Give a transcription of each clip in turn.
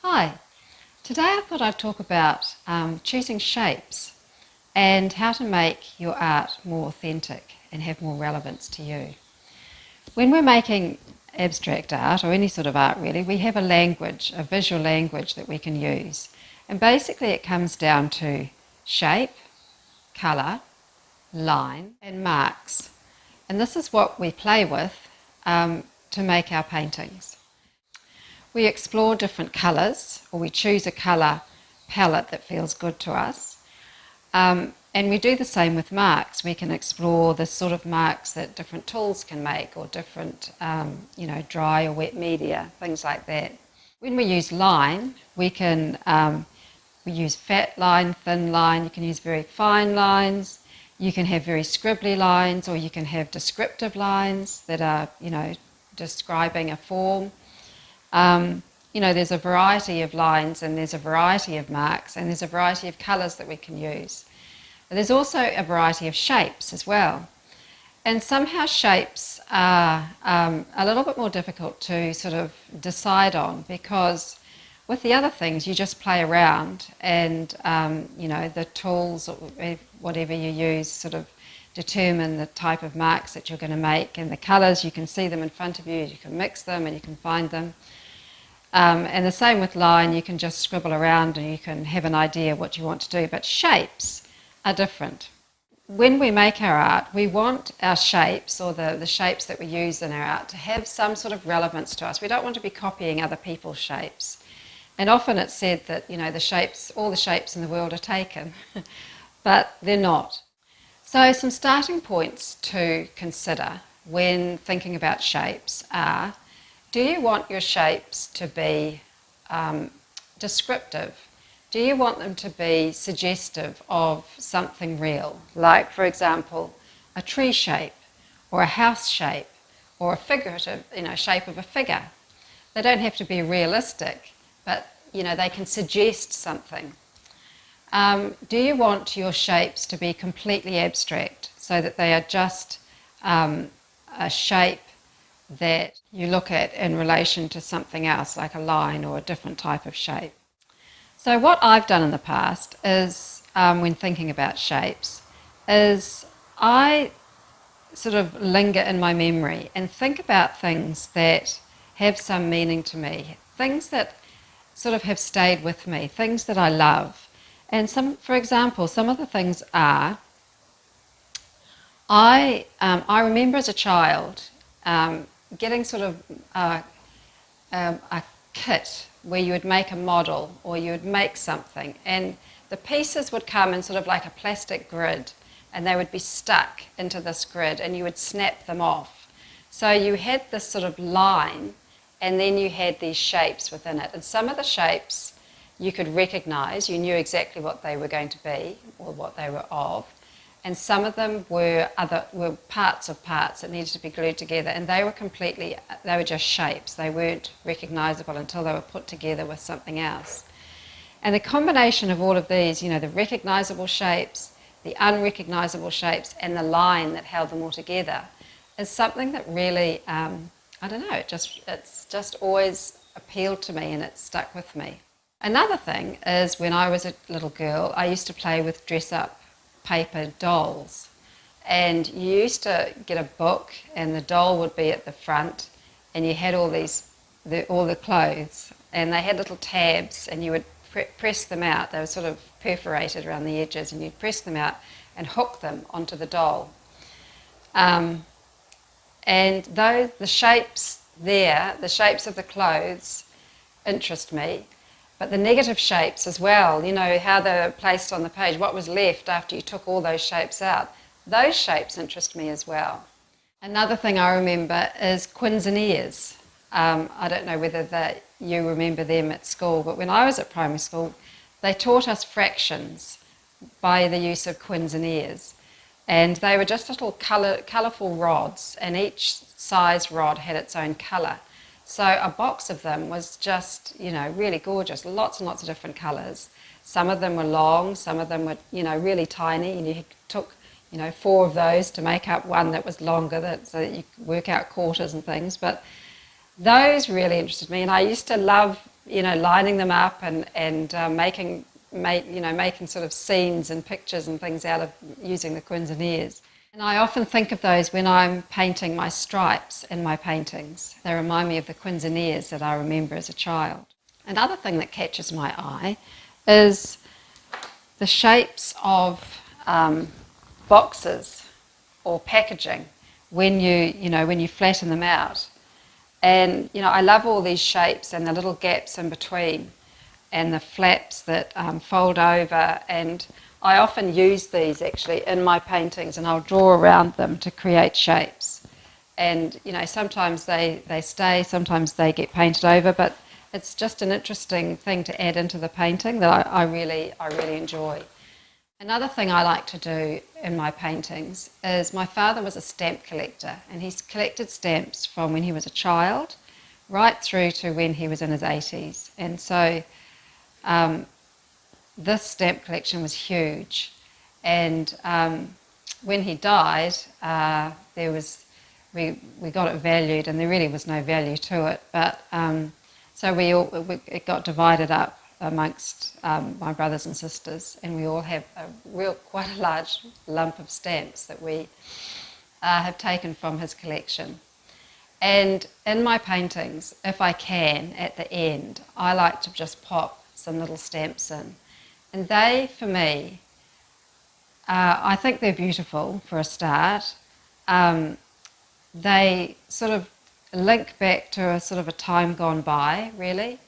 Hi, today I thought I'd talk about choosing shapes and how to make your art more authentic and have more relevance to you. When we're making abstract art, or any sort of art really, we have a language, a visual language that we can use. And basically it comes down to shape, colour, line and marks. And this is what we play with to make our paintings. We explore different colours, or we choose a colour palette that feels good to us. And we do the same with marks. We can explore the sort of marks that different tools can make, or different, dry or wet media, things like that. When we use line, we use fat line, thin line, you can use very fine lines, you can have very scribbly lines, or you can have descriptive lines that are, describing a form. There's a variety of lines, and there's a variety of marks, and there's a variety of colours that we can use. But there's also a variety of shapes as well. And somehow shapes are a little bit more difficult to sort of decide on, because with the other things you just play around, and the tools, whatever you use, sort of determine the type of marks that you're going to make, and the colours, you can see them in front of you, you can mix them and you can find them. And the same with line, you can just scribble around and you can have an idea what you want to do, but shapes are different. When we make our art, we want our shapes, or the shapes that we use in our art, to have some sort of relevance to us. We don't want to be copying other people's shapes. And often it's said that, all the shapes in the world are taken, but they're not. So some starting points to consider when thinking about shapes are: do you want your shapes to be descriptive? Do you want them to be suggestive of something real? Like, for example, a tree shape, or a house shape, or a figurative, shape of a figure. They don't have to be realistic, but, they can suggest something. Do you want your shapes to be completely abstract, so that they are just a shape that you look at in relation to something else, like a line or a different type of shape? So what I've done in the past is, when thinking about shapes, is I sort of linger in my memory and think about things that have some meaning to me, things that sort of have stayed with me, things that I love. And for example, some of the things are, I remember as a child getting sort of a kit where you would make a model, or you would make something, and the pieces would come in sort of like a plastic grid, and they would be stuck into this grid, and you would snap them off. So you had this sort of line, and then you had these shapes within it. And some of the shapes you could recognise, you knew exactly what they were going to be, or what they were of. And some of them were parts of parts that needed to be glued together, and they were just shapes. They weren't recognisable until they were put together with something else. And the combination of all of these, the recognisable shapes, the unrecognisable shapes, and the line that held them all together, is something that really, it's just always appealed to me, and it's stuck with me. Another thing is, when I was a little girl, I used to play with dress-up paper dolls, and you used to get a book, and the doll would be at the front, and you had all the clothes, and they had little tabs, and you would press them out. They were sort of perforated around the edges, and you'd press them out and hook them onto the doll. And the shapes the shapes of the clothes interest me. But the negative shapes as well, how they're placed on the page, what was left after you took all those shapes out, those shapes interest me as well. Another thing I remember is quins and ears. I don't know whether you remember them at school, but when I was at primary school, they taught us fractions by the use of quins and ears. And they were just little colourful rods, and each size rod had its own colour. So a box of them was just, really gorgeous, lots and lots of different colours. Some of them were long, some of them were, really tiny, and you took, 4 of those to make up one that was longer, so that you could work out quarters and things. But those really interested me, and I used to love lining them up and making sort of scenes and pictures and things out of using the quinceañeras. And I often think of those when I'm painting my stripes in my paintings. They remind me of the quinceañeras that I remember as a child. Another thing that catches my eye is the shapes of boxes or packaging when you flatten them out. And I love all these shapes and the little gaps in between and the flaps that fold over, and I often use these actually in my paintings, and I'll draw around them to create shapes. And sometimes they stay, sometimes they get painted over, but it's just an interesting thing to add into the painting that I really enjoy. Another thing I like to do in my paintings is, my father was a stamp collector, and he's collected stamps from when he was a child right through to when he was in his 80s. And so this stamp collection was huge. And when he died, we got it valued, and there really was no value to it. But so it got divided up amongst my brothers and sisters, and we all have quite a large lump of stamps that we have taken from his collection. And in my paintings, if I can, at the end, I like to just pop some little stamps in. And they, for me, I think they're beautiful for a start. They sort of link back to a sort of a time gone by, really.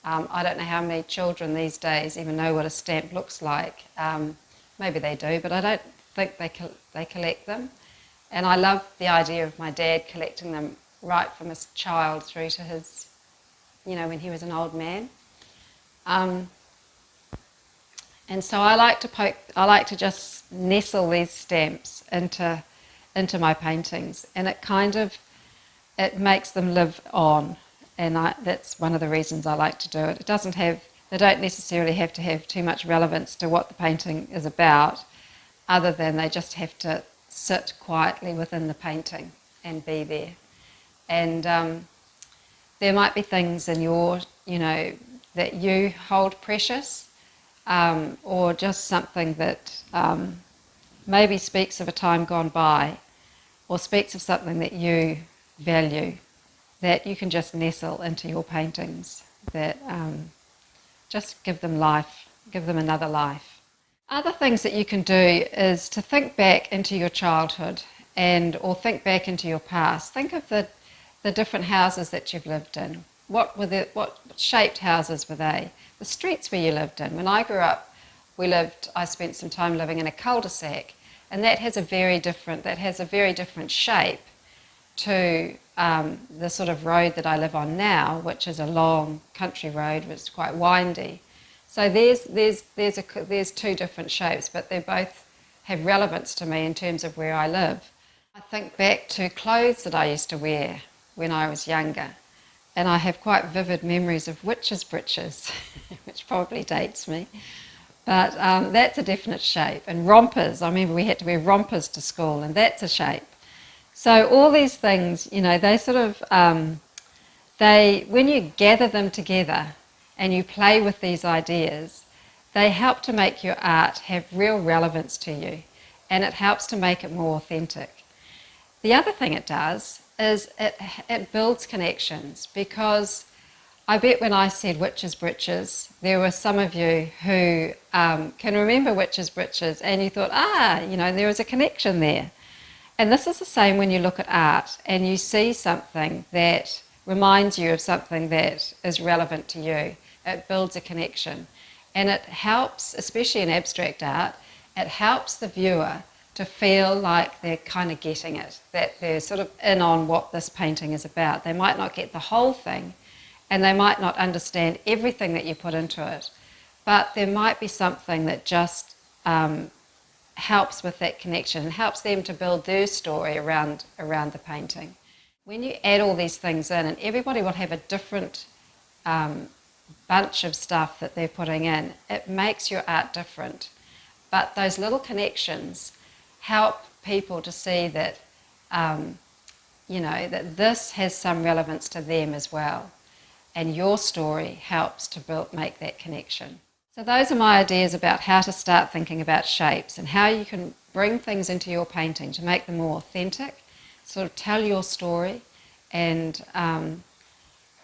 I don't know how many children these days even know what a stamp looks like. Maybe they do, but I don't think they collect them. And I love the idea of my dad collecting them right from his child through to his, when he was an old man. And so I like to just nestle these stamps into my paintings, and it makes them live on. And that's one of the reasons I like to do it. They don't necessarily have to have too much relevance to what the painting is about, other than they just have to sit quietly within the painting and be there. And there might be things in that you hold precious, or just something that maybe speaks of a time gone by, or speaks of something that you value, that you can just nestle into your paintings, that just give them life, give them another life. Other things that you can do is to think back into your childhood or think back into your past. Think of the different houses that you've lived in. What shaped houses were they? The streets where you lived in. When I grew up, I spent some time living in a cul-de-sac, and that has a very different shape to the sort of road that I live on now, which is a long country road, which is quite windy. So there's two different shapes, but they both have relevance to me in terms of where I live. I think back to clothes that I used to wear when I was younger, and I have quite vivid memories of Witches Britches, which probably dates me. But that's a definite shape. And rompers, I remember we had to wear rompers to school, and that's a shape. So all these things, they sort of, when you gather them together and you play with these ideas, they help to make your art have real relevance to you, and it helps to make it more authentic. The other thing it does is it builds connections, because I bet when I said Witches Britches, there were some of you who can remember Witches Britches, and you thought, there was a connection there. And this is the same when you look at art and you see something that reminds you of something that is relevant to you. It builds a connection. And it helps, especially in abstract art, it helps the viewer to feel like they're kind of getting it, that they're sort of in on what this painting is about. They might not get the whole thing, and they might not understand everything that you put into it, but there might be something that just helps with that connection and helps them to build their story around the painting. When you add all these things in, and everybody will have a different bunch of stuff that they're putting in, it makes your art different. But those little connections help people to see that, that this has some relevance to them as well. and your story helps to make that connection. So those are my ideas about how to start thinking about shapes and how you can bring things into your painting to make them more authentic, sort of tell your story, and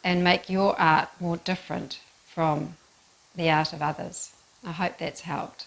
make your art more different from the art of others. I hope that's helped.